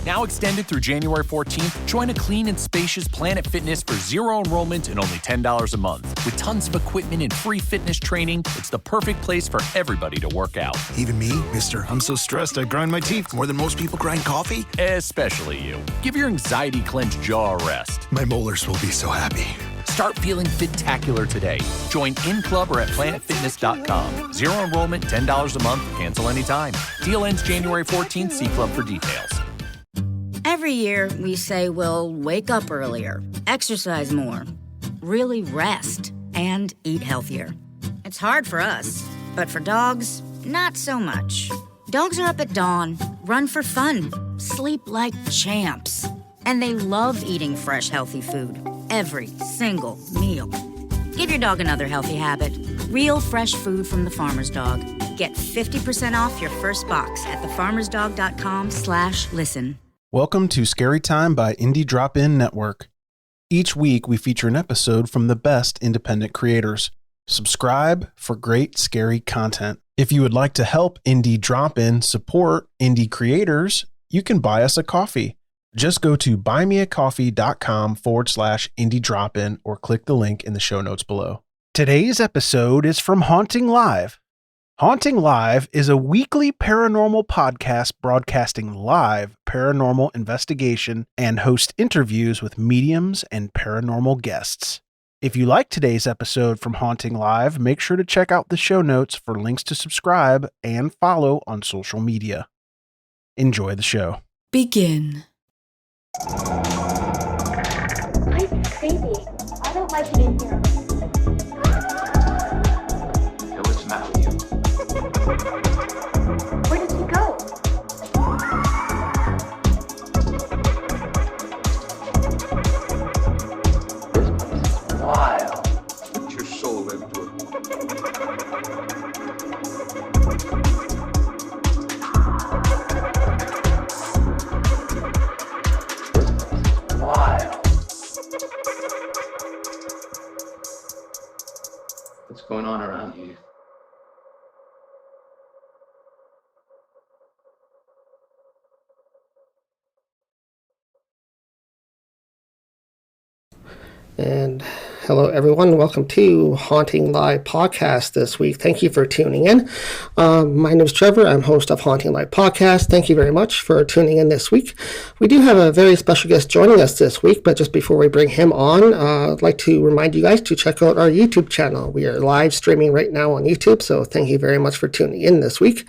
Now extended through January 14th, join a clean and spacious Planet Fitness for zero enrollment and only $10 a month. With tons of equipment and free fitness training, it's the perfect place for everybody to work out. Even me, mister. I'm so stressed I grind my teeth more than most people grind coffee. Especially you. Give your anxiety-clenched jaw a rest. My molars will be so happy. Start feeling fit-tacular today. Join in club or at planetfitness.com. Zero enrollment, $10 a month, cancel anytime. Deal ends January 14th. See club for details. Every year, we say we'll wake up earlier, exercise more, really rest, and eat healthier. It's hard for us, but for dogs, not so much. Dogs are up at dawn, run for fun, sleep like champs, and they love eating fresh, healthy food every single meal. Give your dog another healthy habit. Real fresh food from the Farmer's Dog. Get 50% off your first box at thefarmersdog.com/listen. Welcome to Scary Time by Indie Drop-In Network. Each week, we feature an episode from the best independent creators. Subscribe for great scary content. If you would like to help Indie Drop-In support indie creators, you can buy us a coffee. Just go to buymeacoffee.com/indie drop-in or click the link in the show notes below. Today's episode is from Haunting Live. Haunting Live is a weekly paranormal podcast broadcasting live paranormal investigation and host interviews with mediums and paranormal guests. If you like today's episode from Haunting Live, make sure to check out the show notes for links to subscribe and follow on social media. Enjoy the show. Begin. Life's crazy. I don't like it in here. Hey, what's the matter with you? Where did he go? Wild. Put your soul into it. Wild. What's going on around you? And hello, everyone. Welcome to Haunting Live podcast this week. Thank you for tuning in. My name is Trevor. I'm host of Haunting Live podcast. Thank you very much for tuning in this week. We do have a very special guest joining us this week, but just before we bring him on, I'd like to remind you guys to check out our YouTube channel. We are live streaming right now on YouTube, so thank you very much for tuning in this week.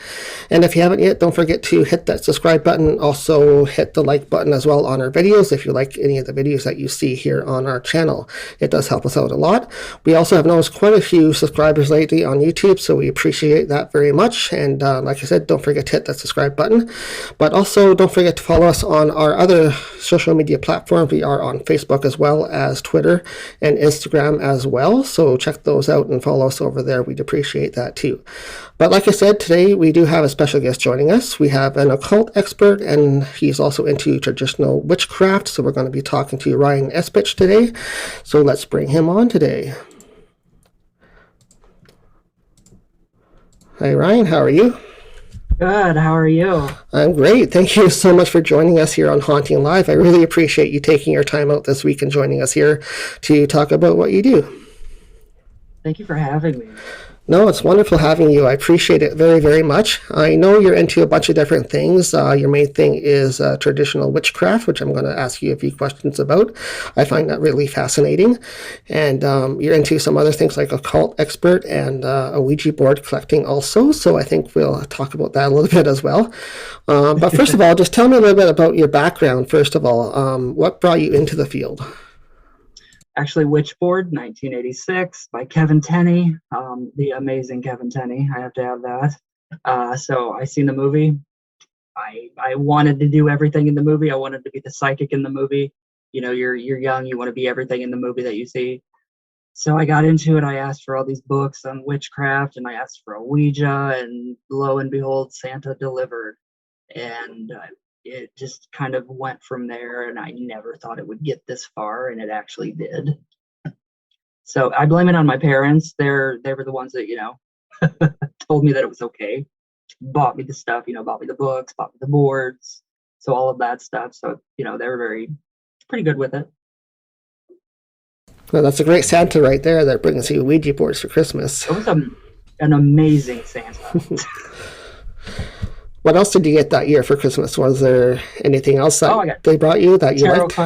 And if you haven't yet, don't forget to hit that subscribe button. Also, hit the like button as well on our videos if you like any of the videos that you see here on our channel. It does help us out a lot. We also have noticed quite a few subscribers lately on YouTube, so we appreciate that very much. And like I said, don't forget to hit that subscribe button. But also, don't forget to follow us on our other social media platforms. We are on Facebook as well as Twitter and Instagram as well. So check those out and follow us over there. We'd appreciate that too. But like I said, today we do have a special guest joining us. We have an occult expert, and he's also into traditional witchcraft. So we're going to be talking to Ryan Espich today. So let's bring him on today. Hi, Ryan. How are you? Good. How are you? I'm great. Thank you so much for joining us here on Haunting Live. I really appreciate you taking your time out this week and joining us here to talk about what you do. Thank you for having me. No, it's wonderful having you. I appreciate it very, very much. I know you're into a bunch of different things. Your main thing is traditional witchcraft, which I'm going to ask you a few questions about. I find that really fascinating. And you're into some other things like Occult Expert and a Ouija board collecting also. So I think we'll talk about that a little bit as well. But first of all, just tell me a little bit about your background, first of all. What brought you into the field? Actually, Witchboard, 1986, by Kevin Tenney, the amazing Kevin Tenney. I have to have that. So I seen the movie. I wanted to do everything in the movie. I wanted to be the psychic in the movie. You know, you're young, you want to be everything in the movie that you see. So I got into it. I asked for all these books on witchcraft, and I asked for a Ouija, and lo and behold, Santa delivered. And it just kind of went from there, and I never thought it would get this far, and it actually did. So I blame it on my parents. They were the ones that, told me that it was okay. Bought me the stuff, bought me the books, bought me the boards. So all of that stuff. So, they were pretty good with it. Well, that's a great Santa right there that brings you Ouija boards for Christmas. It was an amazing Santa. What else did you get that year for Christmas? Was there anything else that they brought you that you liked?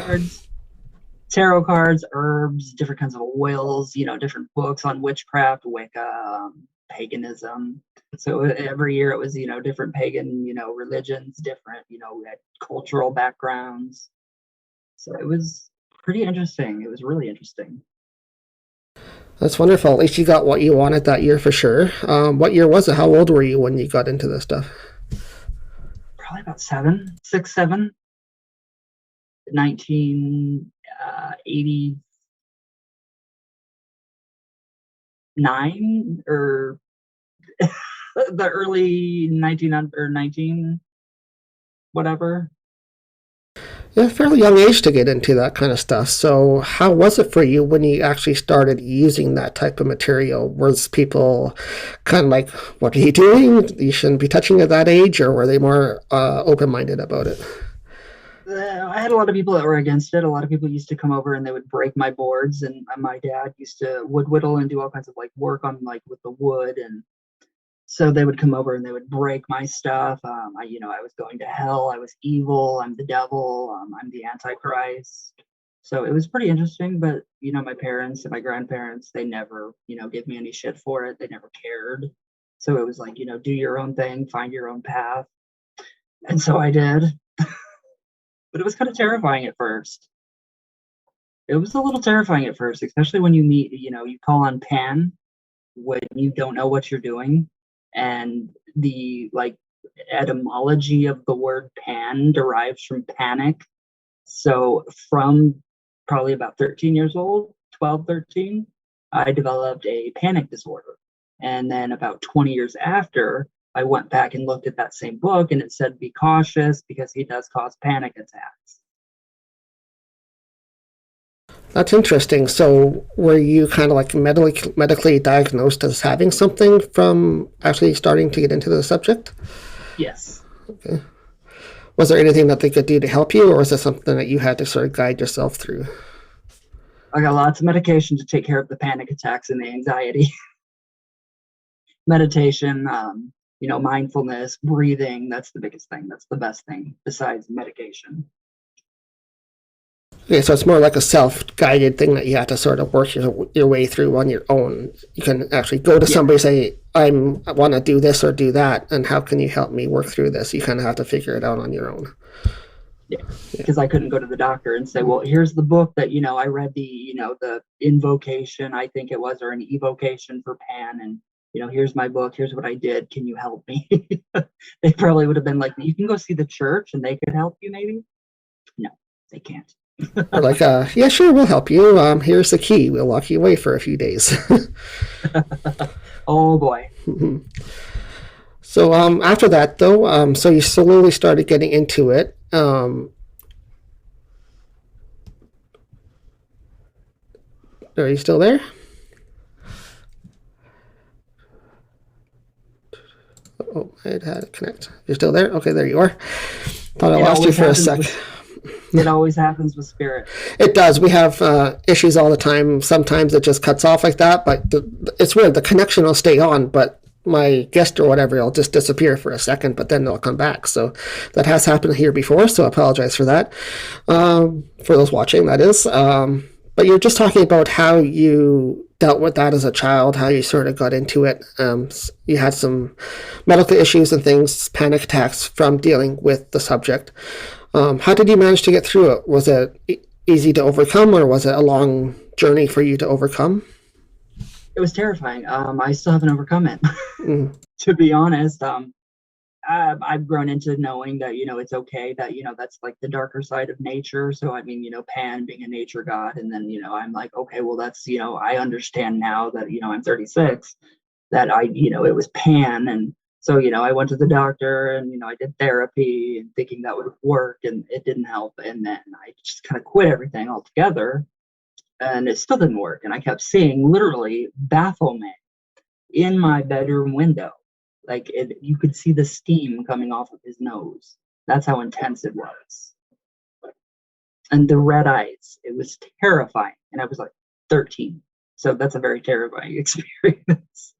Tarot cards, herbs, different kinds of oils, different books on witchcraft, Wicca, paganism. So every year it was, different pagan, religions, different, we had cultural backgrounds. So it was pretty interesting. It was really interesting. That's wonderful. At least you got what you wanted that year for sure. What year was it? How old were you when you got into this stuff? Probably about 7, 1989 or the early 19 whatever. Yeah, fairly young age to get into that kind of stuff. So how was it for you when you actually started using that type of material? Was people kind of like, what are you doing? You shouldn't be touching at that age, or were they more open-minded about it? I had a lot of people that were against it. A lot of people used to come over and they would break my boards, and my dad used to wood whittle and do all kinds of work on with the wood, and so they would come over and they would break my stuff. I was going to hell. I was evil. I'm the devil. I'm the Antichrist. So it was pretty interesting. But, my parents and my grandparents, they never, give me any shit for it. They never cared. So it was do your own thing, find your own path. And so I did. But it was kind of terrifying at first. It was a little terrifying at first, especially when you meet, you call on Pan when you don't know what you're doing. And the etymology of the word pan derives from panic. So from probably about 13 years old, 12, 13, I developed a panic disorder. And then about 20 years after, I went back and looked at that same book, and it said, be cautious because he does cause panic attacks. That's interesting. So were you kind of medically diagnosed as having something from actually starting to get into the subject? Yes. Okay. Was there anything that they could do to help you, or was it something that you had to sort of guide yourself through? I got lots of medication to take care of the panic attacks and the anxiety. Meditation, mindfulness, breathing, that's the biggest thing. That's the best thing besides medication. Okay, so it's more like a self-guided thing that you have to sort of work your way through on your own. You can actually go to somebody and say, I want to do this or do that, and how can you help me work through this? You kind of have to figure it out on your own. Yeah, because I couldn't go to the doctor and say, well, here's the book that, I read the invocation, I think it was, or an evocation for Pan, and, here's my book, here's what I did, can you help me? They probably would have been like, you can go see the church and they could help you maybe. No, they can't. Or like, yeah, sure, we'll help you. Here's the key. We'll lock you away for a few days. Oh, boy. So after that, though, so you slowly started getting into it. Are you still there? Oh, I had to connect. You're still there? Okay, there you are. Thought I lost you for a sec. It always happens with spirit. It does. We have issues all the time. Sometimes it just cuts off like that, but it's weird. The connection will stay on, but my guest or whatever will just disappear for a second, but then they'll come back. So that has happened here before, so I apologize for that. For those watching, that is. But you're just talking about how you dealt with that as a child, how you sort of got into it. You had some medical issues and things, panic attacks from dealing with the subject. How did you manage to get through it? Was it easy to overcome, or was it a long journey for you to overcome? It was terrifying. I still haven't overcome it. To be honest, I've grown into knowing that, it's okay that, that's like the darker side of nature. So, I mean, Pan being a nature god. And then, I'm like, okay, well, that's, I understand now that, I'm 36, that it was Pan. And so, I went to the doctor and, I did therapy and thinking that would work, and it didn't help. And then I just kind of quit everything altogether, and it still didn't work. And I kept seeing literally Baphomet in my bedroom window. You could see the steam coming off of his nose. That's how intense it was. And the red eyes, it was terrifying. And I was like 13. So that's a very terrifying experience.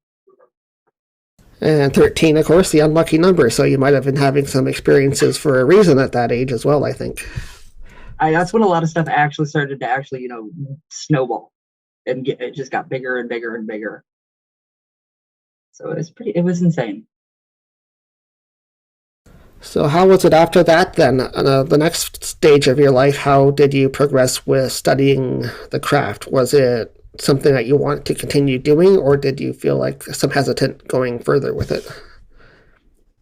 And 13, of course, the unlucky number. So you might have been having some experiences for a reason at that age as well, I think. That's when a lot of stuff actually started to actually, snowball. And it just got bigger and bigger and bigger. So it was insane. So how was it after that then? The next stage of your life, how did you progress with studying the craft? Was it something that you want to continue doing, or did you feel like some hesitant going further with it?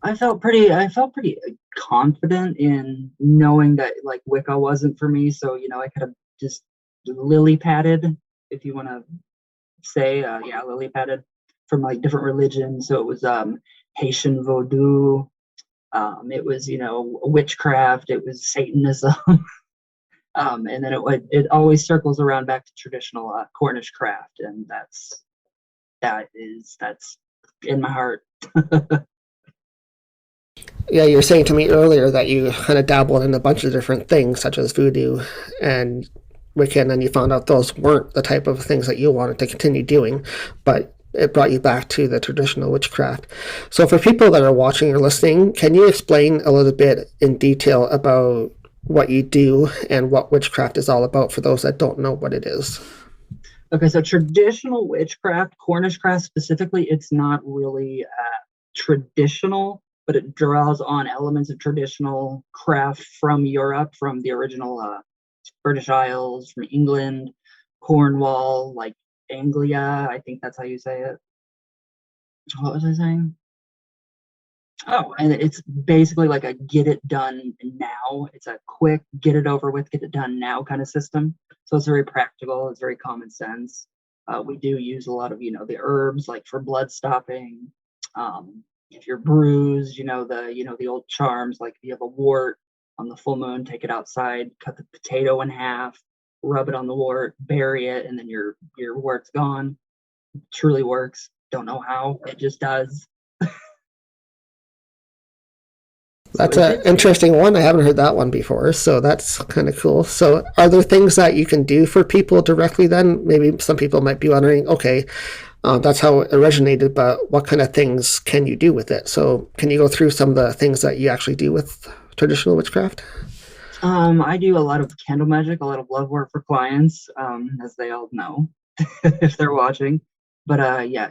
I felt pretty confident in knowing that like Wicca wasn't for me. So, I could have just lily padded, if you want to say, lily padded from like different religions. So it was Haitian Voodoo. It was, witchcraft. It was Satanism. And then it always circles around back to traditional Cornish craft, and that's in my heart. Yeah, you were saying to me earlier that you kind of dabbled in a bunch of different things, such as voodoo and Wicca, and then you found out those weren't the type of things that you wanted to continue doing, but it brought you back to the traditional witchcraft. So for people that are watching or listening, can you explain a little bit in detail about what you do and what witchcraft is all about for those that don't know what it is? Okay, so traditional witchcraft, Cornish craft specifically, it's not really traditional, but it draws on elements of traditional craft from Europe, from the original British Isles, from England, Cornwall, like Anglia, I think that's how you say it. What was I saying? Oh, and it's basically like a get it done now. It's a quick, get it over with, get it done now kind of system. So it's very practical. It's very common sense. We do use a lot of, the herbs like for blood stopping. If you're bruised, the old charms, like if you have a wart on the full moon, take it outside, cut the potato in half, rub it on the wart, bury it, and then your wart's gone. It truly works. Don't know how, it just does. That's an interesting one. I haven't heard that one before, so that's kind of cool. So are there things that you can do for people directly then? Maybe some people might be wondering, okay, that's how it originated, but what kind of things can you do with it? So can you go through some of the things that you actually do with traditional witchcraft? I do a lot of candle magic, a lot of love work for clients, as they all know, if they're watching. But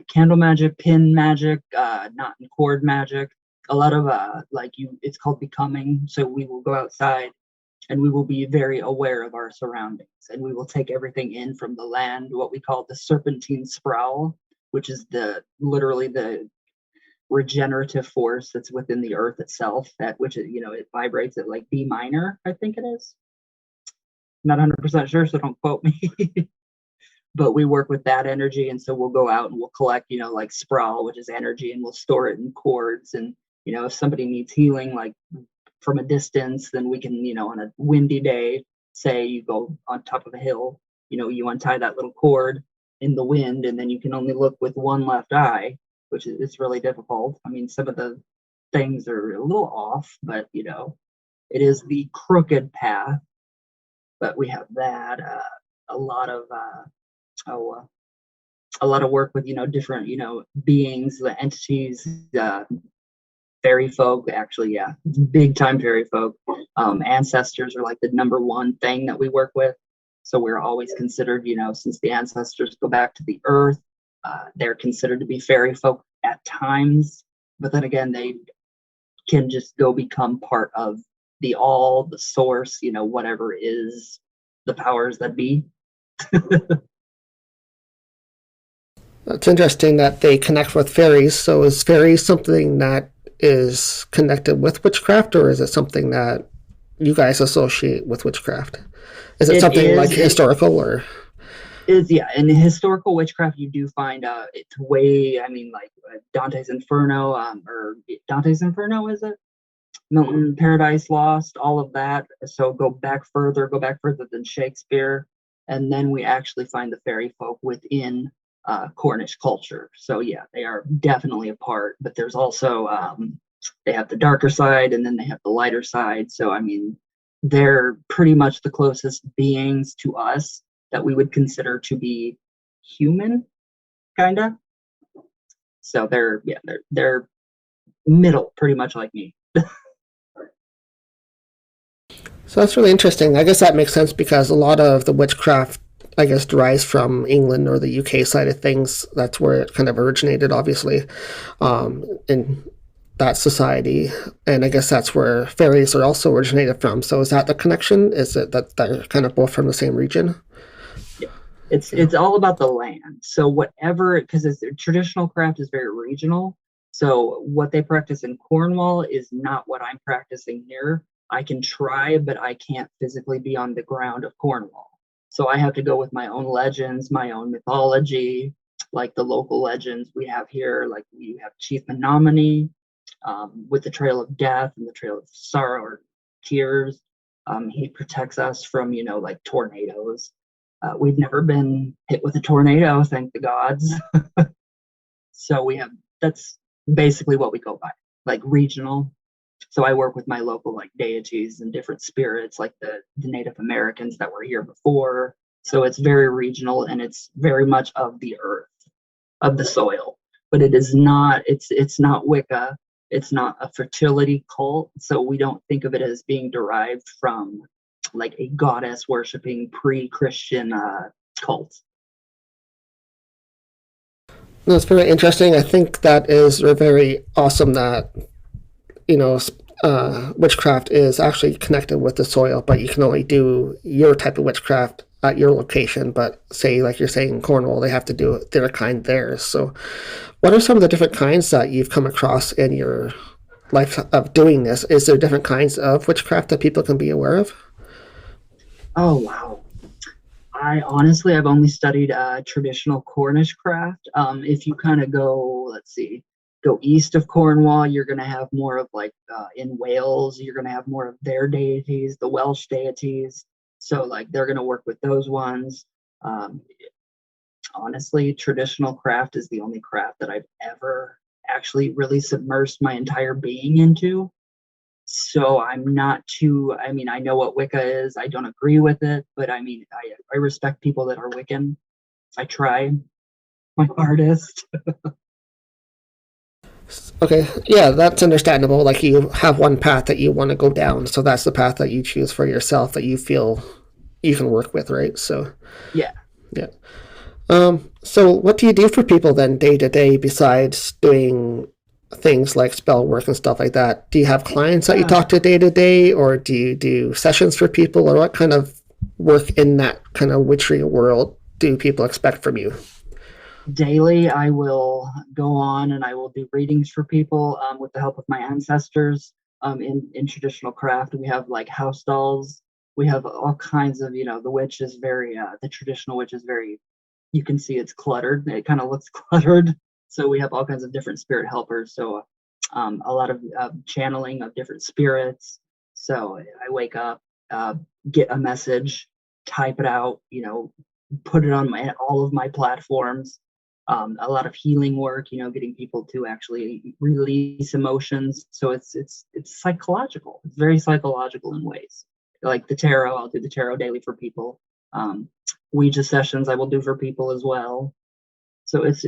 candle magic, pin magic, knot and cord magic. A lot of it's called becoming. So we will go outside and we will be very aware of our surroundings, and we will take everything in from the land, what we call the serpentine sproul, which is literally the regenerative force that's within the earth itself, at which it vibrates at like B minor, I think it is. Not 100% sure, so don't quote me. But we work with that energy, and so we'll go out and we'll collect, like sproul, which is energy, and we'll store it in cords. And if somebody needs healing, like from a distance, then we can, on a windy day, say you go on top of a hill, you untie that little cord in the wind, and then you can only look with one left eye, which is really difficult. I mean, some of the things are a little off, but it is the crooked path. But we have that, a lot of work with different beings, the entities, fairy folk, actually, big time fairy folk. Ancestors are like the number one thing that we work with. So we're always considered, since the ancestors go back to the earth, they're considered to be fairy folk at times, but then again, they can just go become part of the source, whatever is the powers that be. It's interesting that they connect with fairies. So is fairies something that is connected with witchcraft, or is it something that you guys associate with witchcraft? Is it something like historical, or? In historical witchcraft, you do find it's way, like Dante's Inferno, or Dante's Inferno, is it? Milton, Paradise Lost, all of that. So go back further than Shakespeare, and then we actually find the fairy folk within Cornish culture. So yeah, they are definitely a part, but there's also they have the darker side and then they have the lighter side. So, I mean, they're pretty much the closest beings to us that we would consider to be human, kind of. So they're middle, pretty much like me. So that's really interesting. I guess that makes sense because a lot of the witchcraft, I guess, derives from England or the UK side of things. That's where it kind of originated, obviously, in that society. And I guess that's where fairies are also originated from. So is that the connection? Is it that they're kind of both from the same region? Yeah. It's all about the land. So whatever, because traditional craft is very regional. So what they practice in Cornwall is not what I'm practicing here. I can try, but I can't physically be on the ground of Cornwall. So I have to go with my own legends, my own mythology, like the local legends we have here. Like we have Chief Menominee with the Trail of Death and the Trail of Sorrow or Tears. He protects us from, like tornadoes. We've never been hit with a tornado, thank the gods. So that's basically what we go by, like regional. So I work with my local like deities and different spirits, like the Native Americans that were here before. So it's very regional and it's very much of the earth, of the soil. But it is not, it's not Wicca. It's not a fertility cult. So we don't think of it as being derived from like a goddess worshiping pre-Christian cult. That's very interesting. I think that is very awesome that witchcraft is actually connected with the soil, but you can only do your type of witchcraft at your location. But say, like you're saying, in Cornwall, they have to do their kind there. So what are some of the different kinds that you've come across in your life of doing this? Is there different kinds of witchcraft that people can be aware of? Oh, wow. I've only studied traditional Cornish craft. If you kind of go east of Cornwall, you're going to have more of like in Wales, you're going to have more of their deities, the Welsh deities. So like they're going to work with those ones. Honestly, traditional craft is the only craft that I've ever actually really submersed my entire being into. So I know what Wicca is. I don't agree with it, but I respect people that are Wiccan. I try my hardest. Okay, yeah, that's understandable. Like you have one path that you want to go down, so that's the path that you choose for yourself that you feel you can work with, right? So yeah. So what do you do for people then day to day besides doing things like spell work and stuff like that? Do you have clients that you talk to day to day, or do you do sessions for people, or what kind of work in that kind of witchery world do people expect from you? Daily, I will go on and I will do readings for people with the help of my ancestors. In traditional craft, we have like house dolls. We have all kinds of, the witch is the traditional witch is very, you can see it's cluttered. It kind of looks cluttered. So we have all kinds of different spirit helpers. So a lot of channeling of different spirits. So I wake up, get a message, type it out, put it on all of my platforms. A lot of healing work, getting people to actually release emotions. So it's psychological. It's very psychological in ways. Like the tarot, I'll do the tarot daily for people. Ouija sessions I will do for people as well. So it's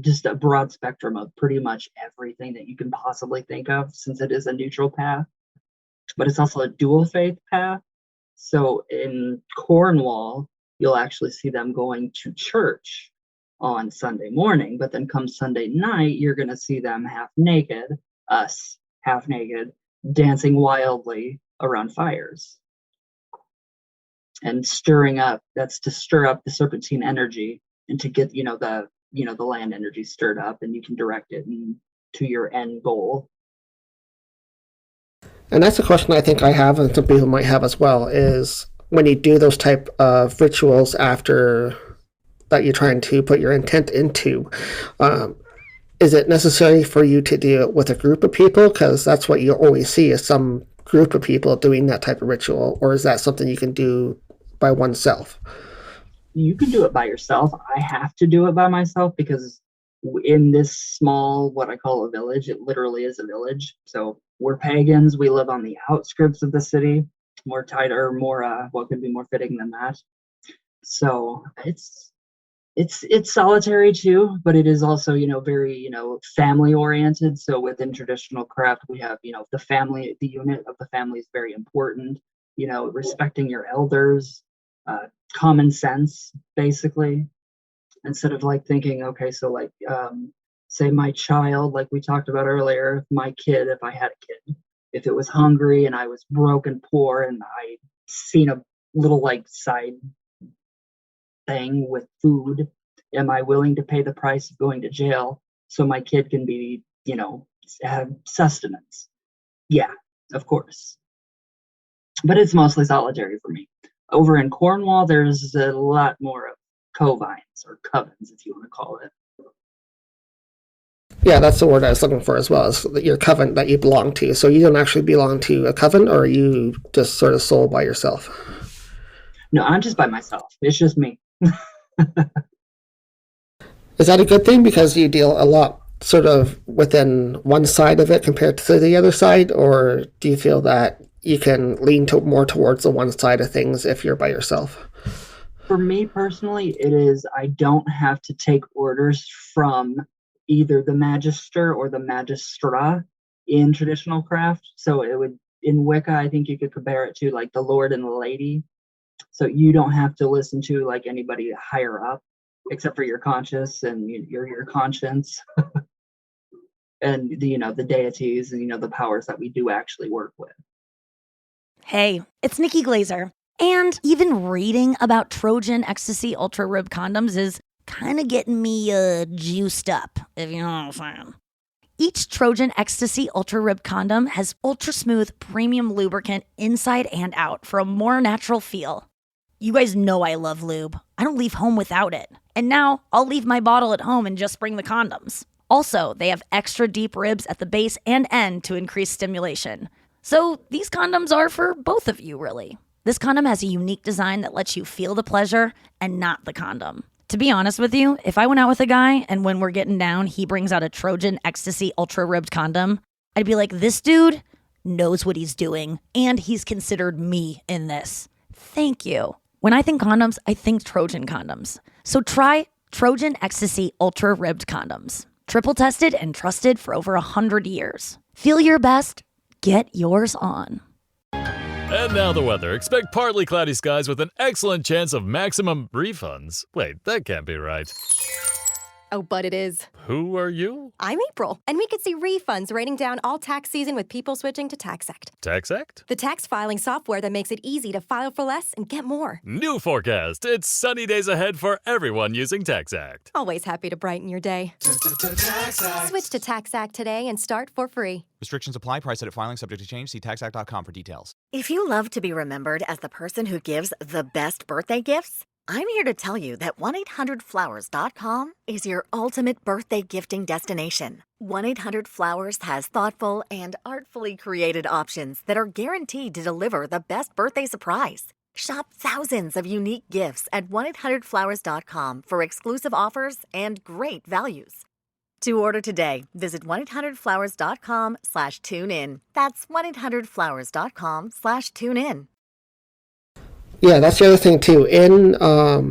just a broad spectrum of pretty much everything that you can possibly think of, since it is a neutral path. But it's also a dual faith path. So in Cornwall, you'll actually see them going to church on Sunday morning, but then come Sunday night, you're going to see them half naked, us half naked, dancing wildly around fires and stirring up. That's to stir up the serpentine energy and to get, the land energy stirred up, and you can direct it to your end goal. And that's a question I think I have, and some people might have as well, is when you do those type of rituals after that you're trying to put your intent into, is it necessary for you to do it with a group of people? Because that's what you always see, is some group of people doing that type of ritual. Or is that something you can do by oneself? You can do it by yourself. I have to do it by myself because in this small, what I call a village, it literally is a village. So we're pagans. We live on the outskirts of the city. More tighter, more what could be more fitting than that? So it's solitary too, but it is also, very, family oriented. So within traditional craft, we have, the family, the unit of the family is very important, respecting your elders, common sense, basically, instead of like thinking, okay, so like, say my child, like we talked about earlier, my kid, if I had a kid, if it was hungry and I was broke and poor and I seen a little like side thing with food, am I willing to pay the price of going to jail so my kid can be, have sustenance? Yeah, of course. But it's mostly solitary for me. Over in Cornwall, there's a lot more of covines or covens, if you want to call it. Yeah, that's the word I was looking for as well, is your coven that you belong to. So you don't actually belong to a coven, or are you just sort of soul by yourself? No, I'm just by myself. It's just me. Is that a good thing because you deal a lot sort of within one side of it compared to the other side, or do you feel that you can lean more towards the one side of things if you're by yourself? For me personally, it is, I don't have to take orders from either the magister or the magistra in traditional craft. So it would, in Wicca, I think you could compare it to like the Lord and the Lady. So you don't have to listen to like anybody higher up, except for your conscience and your conscience, and the deities and the powers that we do actually work with. Hey, it's Nikki Glazer. And even reading about Trojan Ecstasy Ultra Rib condoms is kind of getting me juiced up, if you know what I'm saying. Each Trojan Ecstasy Ultra Rib condom has ultra smooth premium lubricant inside and out for a more natural feel. You guys know I love lube. I don't leave home without it. And now I'll leave my bottle at home and just bring the condoms. Also, they have extra deep ribs at the base and end to increase stimulation. So these condoms are for both of you, really. This condom has a unique design that lets you feel the pleasure and not the condom. To be honest with you, if I went out with a guy and when we're getting down, he brings out a Trojan Ecstasy Ultra Ribbed condom, I'd be like, this dude knows what he's doing and he's considered me in this. Thank you. When I think condoms, I think Trojan condoms. So try Trojan Ecstasy Ultra Ribbed condoms. Triple tested and trusted for over 100 years. Feel your best. Get yours on. And now the weather. Expect partly cloudy skies with an excellent chance of maximum refunds. Wait, that can't be right. Oh, but it is. Who are you? I'm April, and we could see refunds raining down all tax season with people switching to TaxAct. TaxAct? The tax filing software that makes it easy to file for less and get more. New forecast. It's sunny days ahead for everyone using TaxAct. Always happy to brighten your day. Switch to TaxAct today and start for free. Restrictions apply. Price at filing subject to change. See taxact.com for details. If you love to be remembered as the person who gives the best birthday gifts, I'm here to tell you that 1-800-Flowers.com is your ultimate birthday gifting destination. 1-800-Flowers has thoughtful and artfully created options that are guaranteed to deliver the best birthday surprise. Shop thousands of unique gifts at 1-800-Flowers.com for exclusive offers and great values. To order today, visit 1-800-Flowers.com/tune-in. That's 1-800-Flowers.com/tune-in. Yeah, that's the other thing too. In a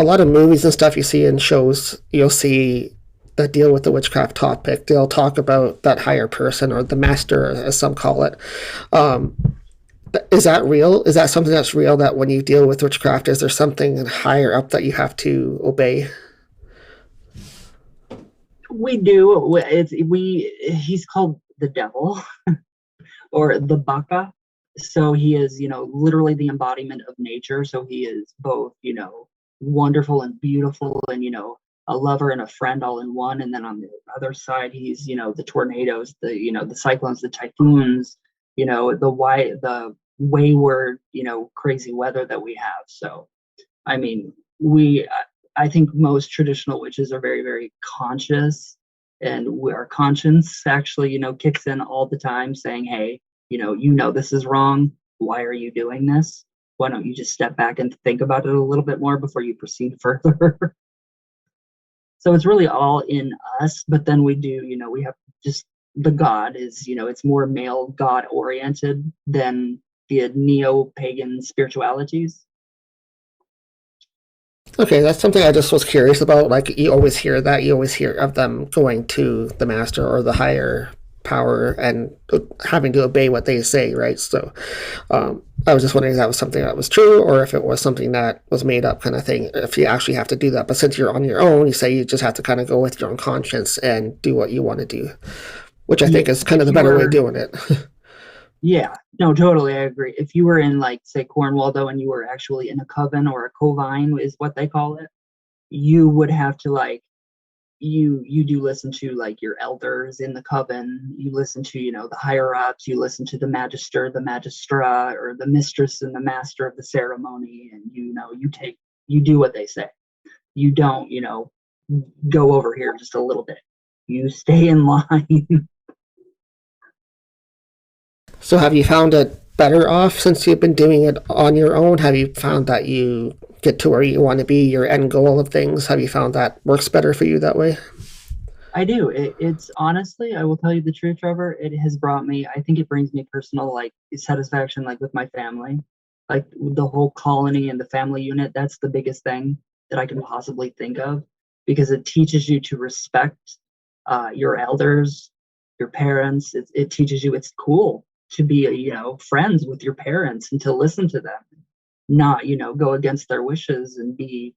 lot of movies and stuff you see in shows, you'll see that deal with the witchcraft topic. They'll talk about that higher person or the master, as some call it. Is that real? Is that something that's real, that when you deal with witchcraft, is there something higher up that you have to obey? We do. He's called the devil or the baka. So he is, literally the embodiment of nature. So he is both, wonderful and beautiful and, a lover and a friend all in one. And then on the other side, he's, the tornadoes, the cyclones, the typhoons, the wayward, crazy weather that we have. So, I mean, I think most traditional witches are very, very conscious, and our conscience actually, kicks in all the time saying, hey, this is wrong. Why are you doing this? Why don't you just step back and think about it a little bit more before you proceed further? So it's really all in us, but then we do, we have just the God is, it's more male God oriented than the neo-pagan spiritualities. Okay, that's something I just was curious about. Like, you always hear that. You always hear of them going to the master or the higher power and having to obey what they say, right? So I was just wondering if that was something that was true or if it was something that was made up kind of thing, if you actually have to do that. But since you're on your own, you say you just have to kind of go with your own conscience and do what you want to do, which I think is kind of the better way of doing it. Yeah, no, totally, I agree. If you were in, like, say, Cornwall, though, and you were actually in a coven or a covine is what they call it, you would have to, like, you do listen to, like, your elders in the coven. You listen to, the higher ups. You listen to the magister, the magistra, or the mistress and the master of the ceremony, and you do what they say. You don't, go over here just a little bit. You stay in line. So have you found it better off since you've been doing it on your own? Have you found that you get to where you want to be, your end goal of things? Have you found that works better for you that way? I do. It's honestly, I will tell you the truth, Trevor, it has brought me, I think it brings me personal, like, satisfaction, like, with my family. Like, the whole colony and the family unit, that's the biggest thing that I can possibly think of, because it teaches you to respect your elders, your parents. It teaches you it's cool to be, friends with your parents and to listen to them, not, go against their wishes and be,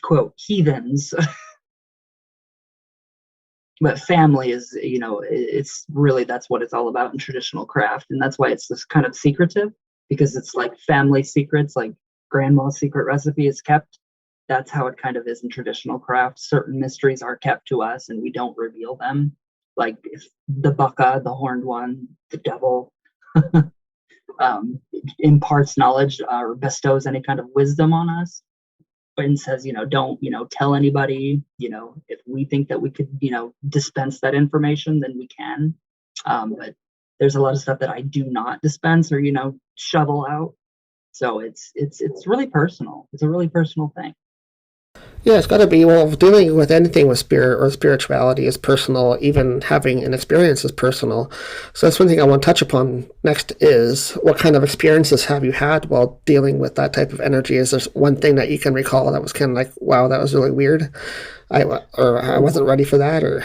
quote, heathens. But family is, it's really, that's what it's all about in traditional craft. And that's why it's this kind of secretive, because it's like family secrets, like grandma's secret recipe is kept. That's how it kind of is in traditional craft. Certain mysteries are kept to us and we don't reveal them. Like if the Baka, the horned one, the devil, imparts knowledge or bestows any kind of wisdom on us and says, don't, tell anybody, if we think that we could, dispense that information, then we can. But there's a lot of stuff that I do not dispense or, shovel out. So it's really personal. It's a really personal thing. Yeah, it's got to be. Well, dealing with anything with spirit or spirituality is personal. Even having an experience is personal. So that's one thing I want to touch upon next is what kind of experiences have you had while dealing with that type of energy? Is there one thing that you can recall that was kind of like, wow, that was really weird? I wasn't ready for that, or...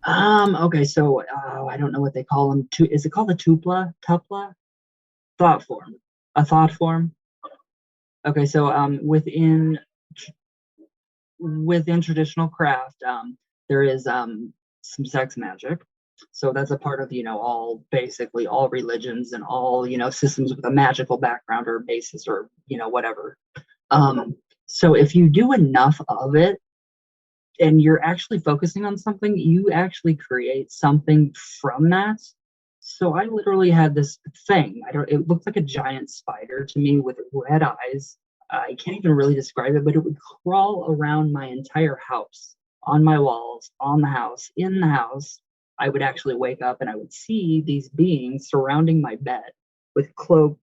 Okay, so I don't know what they call them. Is it called a tupla? Thought form. A thought form. Okay, so within traditional craft, there is some sex magic. So that's a part of, basically all religions and all, systems with a magical background or basis or, whatever. So if you do enough of it and you're actually focusing on something, you actually create something from that. So I literally had this thing. It looked like a giant spider to me with red eyes. I can't even really describe it, but it would crawl around my entire house, on my walls, on the house, in the house. I would actually wake up and I would see these beings surrounding my bed with cloaks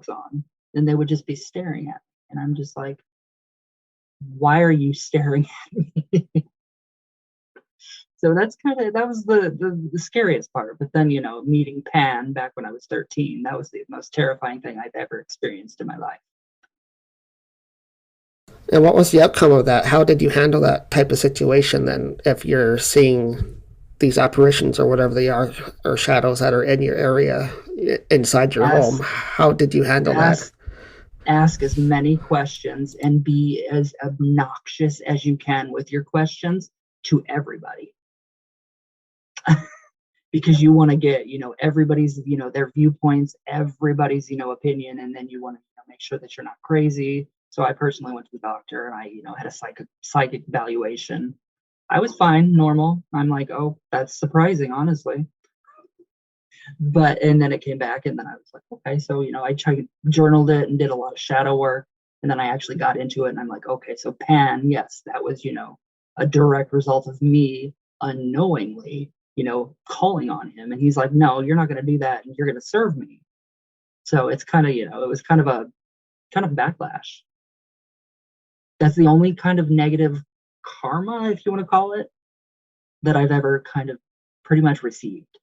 on, and they would just be staring at me. And I'm just like, why are you staring at me? So that was the scariest part. But then, meeting Pan back when I was 13, that was the most terrifying thing I've ever experienced in my life. And what was the outcome of that? How did you handle that type of situation then, if you're seeing these apparitions or whatever they are, or shadows that are in your area, inside your home? How did you handle that? Ask as many questions and be as obnoxious as you can with your questions to everybody. Because you want to get, everybody's, their viewpoints, everybody's, opinion, and then you want to make sure that you're not crazy. So I personally went to the doctor and I, had a psychic evaluation. I was fine, normal. I'm like, oh, that's surprising, honestly. And then it came back and then I was like, okay, so, I journaled it and did a lot of shadow work. And then I actually got into it and I'm like, okay, so Pan, yes, that was, a direct result of me unknowingly, calling on him. And he's like, no, you're not going to do that. And you're going to serve me. So it's kind of, it was kind of backlash. that's the only kind of negative karma, if you want to call it, that I've ever kind of pretty much received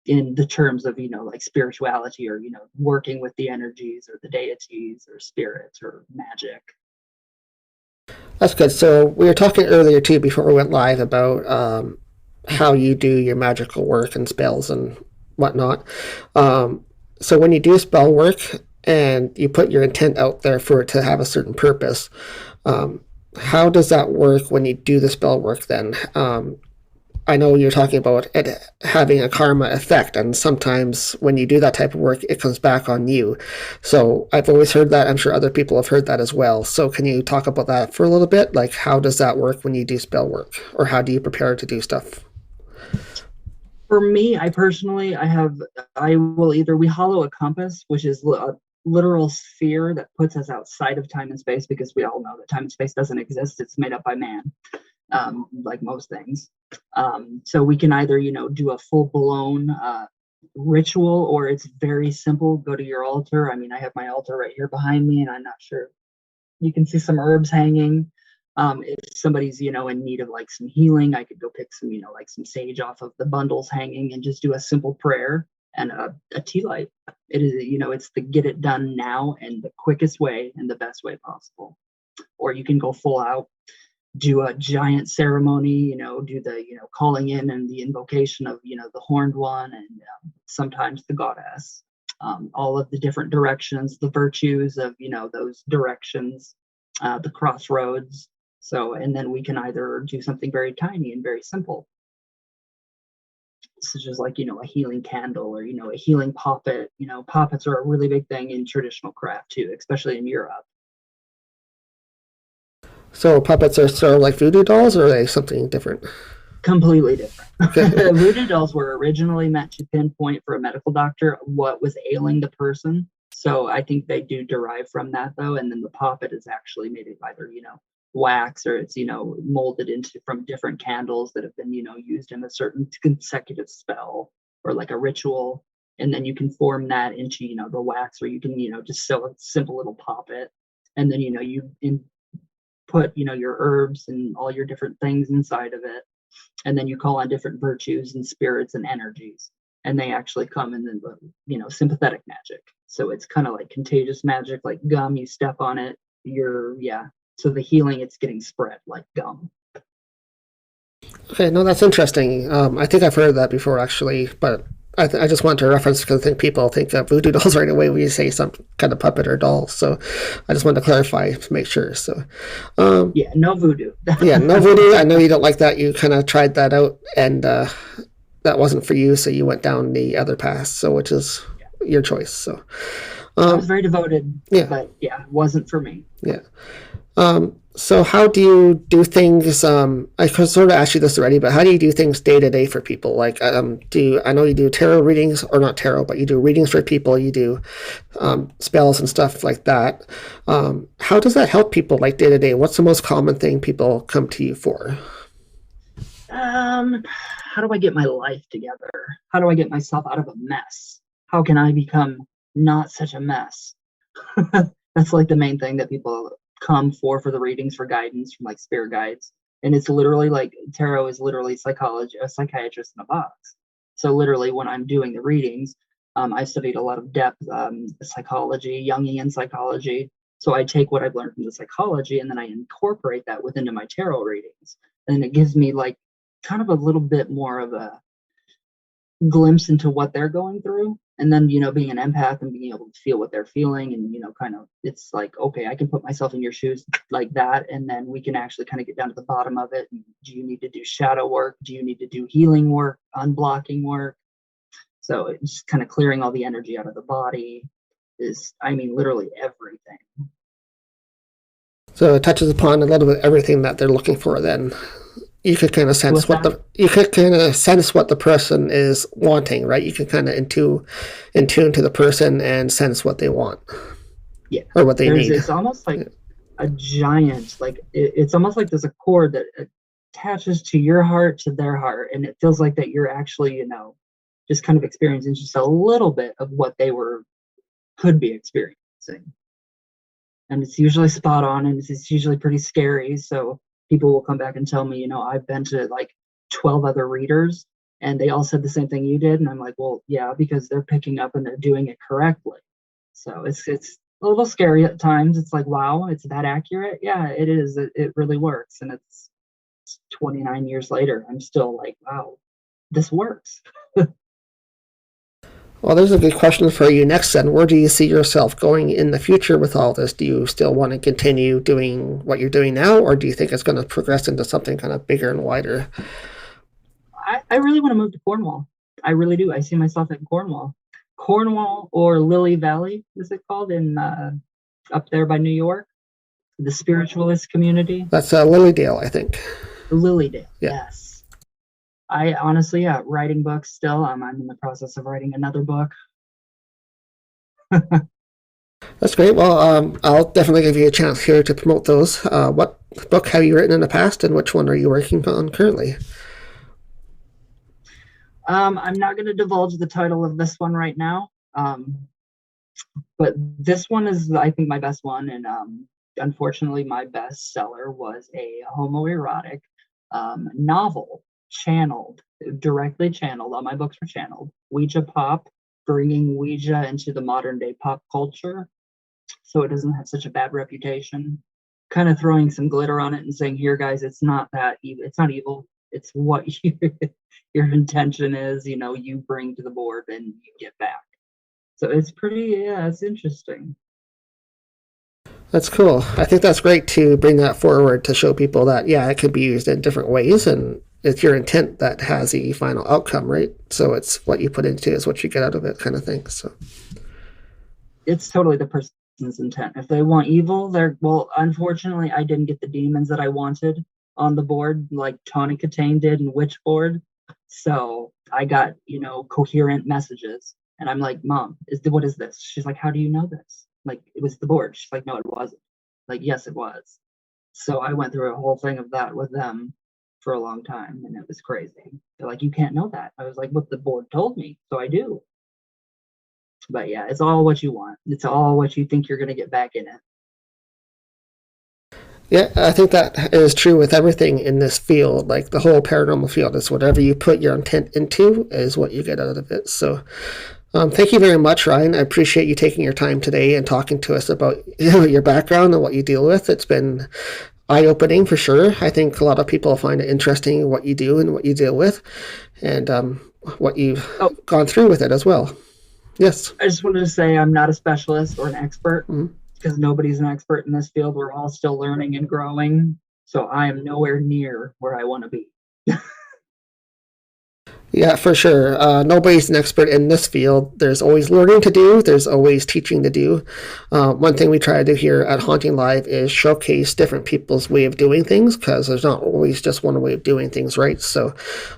in the terms of, like spirituality or, working with the energies or the deities or spirits or magic. That's good. So we were talking earlier too, before we went live, about how you do your magical work and spells and whatnot. So when you do spell work and you put your intent out there for it to have a certain purpose, how does that work when you do the spell work then? I know you're talking about it having a karma effect, and sometimes when you do that type of work, it comes back on you. So I've always heard that. I'm sure other people have heard that as well. So can you talk about that for a little bit? Like, how does that work when you do spell work, or how do you prepare to do stuff? For me, I will either, we hollow a compass, which is a literal sphere that puts us outside of time and space, because we all know that time and space doesn't exist. It's made up by man, like most things. So we can either, do a full-blown ritual, or it's very simple. Go to your altar. I mean, I have my altar right here behind me, and I'm not sure. You can see some herbs hanging. If somebody's, in need of like some healing, I could go pick some, like some sage off of the bundles hanging and just do a simple prayer and a tea light. It is, it's the get it done now and the quickest way and the best way possible. Or you can go full out, do a giant ceremony, do the, calling in and the invocation of, the horned one, and sometimes the goddess, all of the different directions, the virtues of, those directions, the crossroads. So, and then we can either do something very tiny and very simple, such as like, a healing candle, or, a healing poppet. Poppets are a really big thing in traditional craft too, especially in Europe. So puppets are sort of like voodoo dolls, or are they something different? Completely different. Voodoo dolls were originally meant to pinpoint for a medical doctor what was ailing the person. So I think they do derive from that though. And then the poppet is actually made of either, wax, or it's, molded into from different candles that have been, used in a certain consecutive spell or like a ritual. And then you can form that into, the wax, or you can, just sew a simple little poppet. And then, you put, your herbs and all your different things inside of it. And then you call on different virtues and spirits and energies. And they actually come in the, sympathetic magic. So it's kind of like contagious magic, like gum, you step on it, so the healing, it's getting spread like gum. Okay, no, that's interesting. I think I've heard of that before, actually, but I just want to reference, because I think people think of voodoo dolls right away when you say some kind of puppet or doll. So I just wanted to clarify to make sure. So no voodoo. No voodoo. I know you don't like that. You kind of tried that out, and that wasn't for you, so you went down the other path. So which is your choice. So I was very devoted. But it wasn't for me. Yeah. So how do you do things? I sort of asked you this already, but how do you do things day to day for people? Like, I know you do tarot readings, or not tarot, but you do readings for people. You do spells and stuff like that. How does that help people, like day to day? What's the most common thing people come to you for? How do I get my life together? How do I get myself out of a mess? How can I become not such a mess? That's like the main thing that people come for the readings, for guidance from like spirit guides. And it's literally like tarot is literally psychology, a psychiatrist in a box. So literally when I'm doing the readings, I studied a lot of depth psychology, Jungian psychology. So I take what I've learned from the psychology, and then I incorporate that within my tarot readings. And it gives me like kind of a little bit more of a glimpse into what they're going through. And then, being an empath and being able to feel what they're feeling, and, kind of, it's like, okay, I can put myself in your shoes like that. And then we can actually kind of get down to the bottom of it. Do you need to do shadow work? Do you need to do healing work, unblocking work? So it's just kind of clearing all the energy out of the body is, literally everything. So it touches upon a little bit everything that they're looking for then. You could kind of sense what the person is wanting, right? You can kind of in tune to the person and sense what they want, or what they need. It's almost like a giant, like it's almost like there's a cord that attaches to your heart to their heart, and it feels like that you're actually, just kind of experiencing just a little bit of what they could be experiencing. and it's usually spot on, and it's usually pretty scary. So people will come back and tell me, I've been to like 12 other readers and they all said the same thing you did. And I'm like, well, yeah, because they're picking up and they're doing it correctly. So it's a little scary at times. It's like, wow, it's that accurate. Yeah, it is. It really works. And it's 29 years later. I'm still like, wow, this works. Well, there's a good question for you next then. Where do you see yourself going in the future with all this? Do you still want to continue doing what you're doing now, or do you think it's going to progress into something kind of bigger and wider? I really want to move to Cornwall. I really do. I see myself in Cornwall. Cornwall or Lily Valley, is it called, in up there by New York? The spiritualist community? That's Lilydale, I think. Lilydale, yeah. Yes. I honestly, writing books still. I'm in the process of writing another book. That's great. Well, I'll definitely give you a chance here to promote those. What book have you written in the past, and which one are you working on currently? I'm not going to divulge the title of this one right now, but this one is, I think, my best one. And unfortunately, my best seller was a homoerotic novel. Directly channeled. All my books were channeled. Ouija pop, bringing Ouija into the modern day pop culture, so it doesn't have such a bad reputation. Kind of throwing some glitter on it and saying, "Here, guys, it's not that evil. It's not evil. It's what your intention is. You bring to the board and you get back." So it's pretty. Yeah, it's interesting. That's cool. I think that's great to bring that forward to show people that, yeah, it could be used in different ways, and it's your intent that has the final outcome, right? So it's what you put into is what you get out of it, kind of thing. So it's totally the person's intent. If they want evil, unfortunately, I didn't get the demons that I wanted on the board, like Tawny Katane did in Witchboard. So I got, coherent messages, and I'm like, Mom, what is this? She's like, how do you know this? Like, it was the board. She's like, no, it wasn't. Like, yes, it was. So I went through a whole thing of that with them for a long time, and it was crazy. They're like, you can't know that. I was like, what the board told me, so I do. But yeah, it's all what you want. It's all what you think you're going to get back in it. Yeah, I think that is true with everything in this field. Like the whole paranormal field is whatever you put your intent into is what you get out of it. So thank you very much, Ryan. I appreciate you taking your time today and talking to us about your background and what you deal with. It's been eye-opening for sure. I think a lot of people find it interesting what you do and what you deal with, and what you've gone through with it as well. Yes. I just wanted to say I'm not a specialist or an expert, because nobody's an expert in this field. We're all still learning and growing. So I am nowhere near where I want to be. Yeah, for sure. Nobody's an expert in this field. There's always learning to do. There's always teaching to do. One thing we try to do here at Haunting Live is showcase different people's way of doing things, because there's not always just one way of doing things, right? So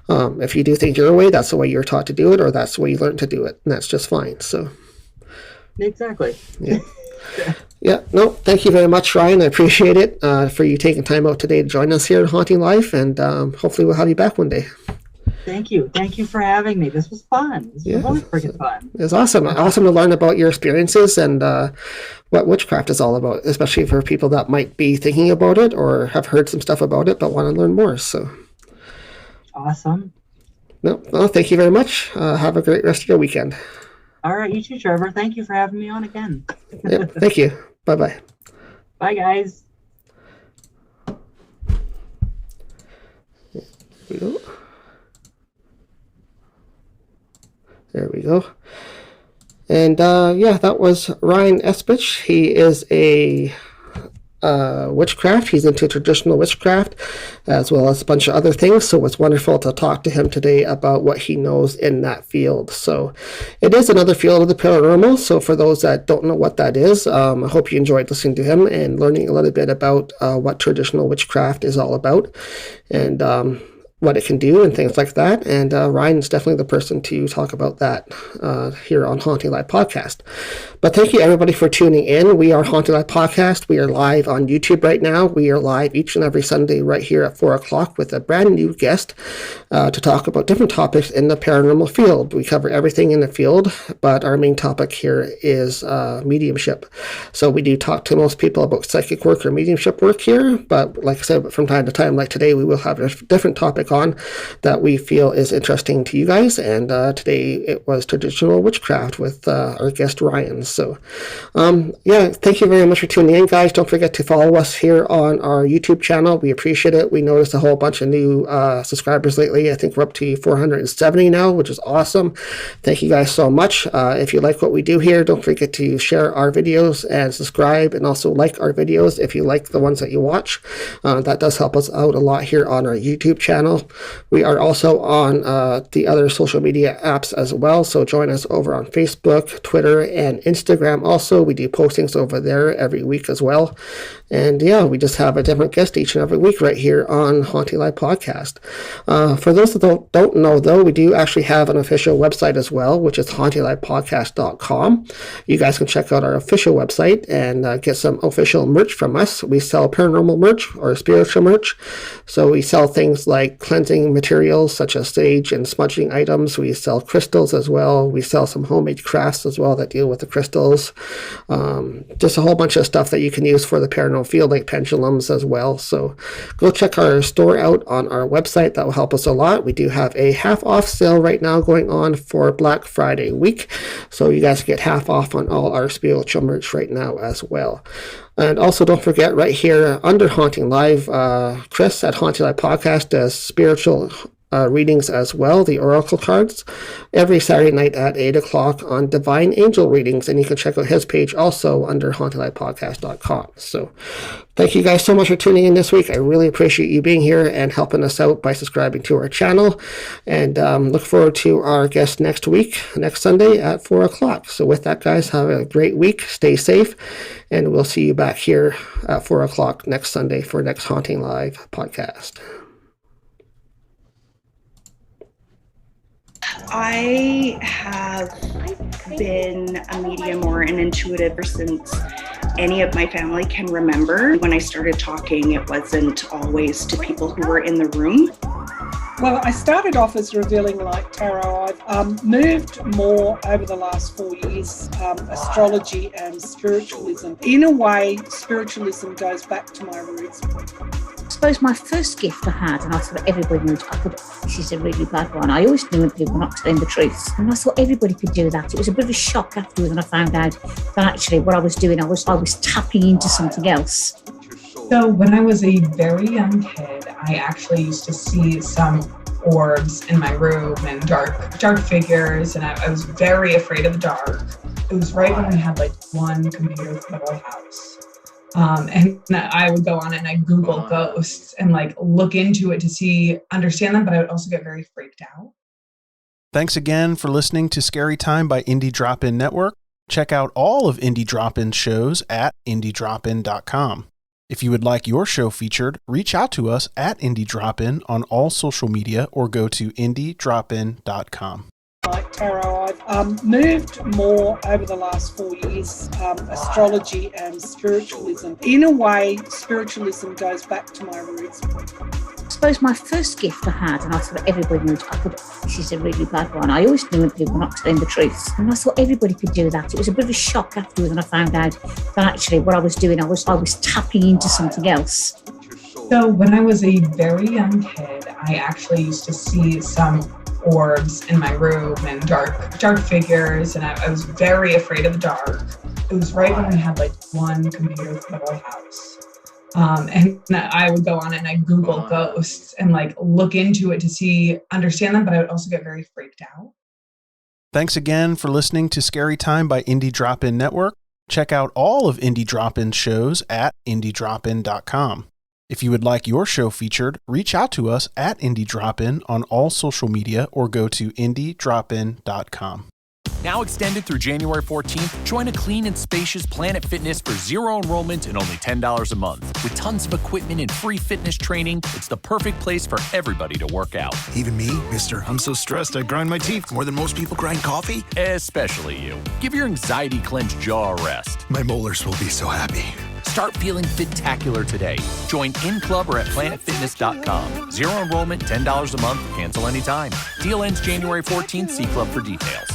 if you do things your way, that's the way you're taught to do it, or that's the way you learn to do it, and that's just fine. So exactly. Yeah. Yeah, no, thank you very much, Ryan. I appreciate it for you taking time out today to join us here at Haunting Live, and hopefully we'll have you back one day. Thank you. Thank you for having me. This was fun. This was really freaking fun. It's awesome. Awesome to learn about your experiences and what witchcraft is all about, especially for people that might be thinking about it or have heard some stuff about it but want to learn more. So awesome. No, well, thank you very much. Have a great rest of your weekend. All right, you too, Trevor. Thank you for having me on again. Yep, thank you. Bye-bye. Bye, guys. Here we go. There we go. And yeah, that was Ryan Espich. He is a witchcraft. He's into traditional witchcraft as well as a bunch of other things. So it's wonderful to talk to him today about what he knows in that field. So it is another field of the paranormal. So for those that don't know what that is, I hope you enjoyed listening to him and learning a little bit about what traditional witchcraft is all about. And what it can do and things like that. And Ryan is definitely the person to talk about that here on Haunting Live Podcast. But thank you everybody for tuning in. We are Haunting Live Podcast. We are live on YouTube right now. We are live each and every Sunday right here at 4 o'clock with a brand new guest to talk about different topics in the paranormal field. We cover everything in the field, but our main topic here is mediumship. So we do talk to most people about psychic work or mediumship work here, but like I said, from time to time, like today, we will have a different topic on that we feel is interesting to you guys. And today it was Traditional Witchcraft with our guest Ryan. So thank you very much for tuning in, guys. Don't forget to follow us here on our YouTube channel. We appreciate it. We noticed a whole bunch of new subscribers lately. I think we're up to 470 now, which is awesome. Thank you guys so much. If you like what we do here, don't forget to share our videos and subscribe, and also like our videos if you like the ones that you watch. That does help us out a lot here on our YouTube channel. We are also on the other social media apps as well, so join us over on Facebook, Twitter, and Instagram. Also, we do postings over there every week as well. And we just have a different guest each and every week right here on Haunting Live Podcast. For those that don't know, though, we do actually have an official website as well, which is HauntingLivePodcast.com. You guys can check out our official website and get some official merch from us. We sell paranormal merch or spiritual merch. So we sell things like cleansing materials such as sage and smudging items. We sell crystals as well. We sell some homemade crafts as well that deal with the crystals. Just a whole bunch of stuff that you can use for the paranormal field, like pendulums as well. So go check our store out on our website. That will help us a lot. We do have a half off sale right now going on for Black Friday week. So you guys get half off on all our spiritual merch right now as well. And also don't forget, right here under Haunting Live, Chris at Haunting Live Podcast does spiritual readings as well, the oracle cards, every Saturday night at 8 o'clock on Divine Angel readings. And you can check out his page also under HauntingLivePodcast.com. So thank you guys so much for tuning in this week. I really appreciate you being here and helping us out by subscribing to our channel. And look forward to our guest next week, next Sunday at 4 o'clock. So with that, guys, have a great week. Stay safe. And we'll see you back here at 4 o'clock next Sunday for next Haunting Live podcast. I have been a medium or an intuitive since any of my family can remember. When I started talking, it wasn't always to people who were in the room. Well, I started off as revealing light tarot. I've moved more over the last 4 years, astrology and spiritualism. In a way, spiritualism goes back to my roots. I suppose my first gift I had, and I thought everybody knew, this is a really bad one. I always knew when people were not telling the truth. And I thought everybody could do that. It was a bit of a shock afterwards when I found out that actually what I was doing, I was tapping into something else. So when I was a very young kid, I actually used to see some orbs in my room and dark figures, and I was very afraid of the dark. It was right when we had like one computer for the whole house. And I would go on it and I'd Google ghosts and like look into it to understand them, but I would also get very freaked out. Thanks again for listening to Scary Time by Indie Drop-In Network. Check out all of Indie Drop-In's shows at indiedropin.com. If you would like your show featured, reach out to us at Indie Drop-In on all social media or go to indiedropin.com. Like tarot, I've moved more over the last 4 years, astrology and spiritualism. In a way, spiritualism goes back to my roots. I suppose my first gift I had, and I thought everybody knew, this is a really bad one. I always knew when people were not telling the truth. And I thought everybody could do that. It was a bit of a shock afterwards when I found out that actually what I was doing, I was tapping into something else. So when I was a very young kid, I actually used to see some orbs in my room and dark figures, and I was very afraid of the dark. It was right when we had like one computer for the whole house. And I would go on it and I'd Google ghosts and like look into it to understand them, but I would also get very freaked out. Thanks again for listening to Scary Time by Indie Drop-In Network. Check out all of Indie Drop-In's shows at indiedropin.com. If you would like your show featured, reach out to us at Indie Drop-In on all social media or go to indiedropin.com. Now extended through January 14th, join a clean and spacious Planet Fitness for zero enrollment and only $10 a month. With tons of equipment and free fitness training, it's the perfect place for everybody to work out. Even me, mister, I'm so stressed I grind my teeth more than most people grind coffee. Especially you. Give your anxiety-clenched jaw a rest. My molars will be so happy. Start feeling fit-tacular today. Join in club or at planetfitness.com. Zero enrollment, $10 a month, cancel anytime. Deal ends January 14th. See club for details.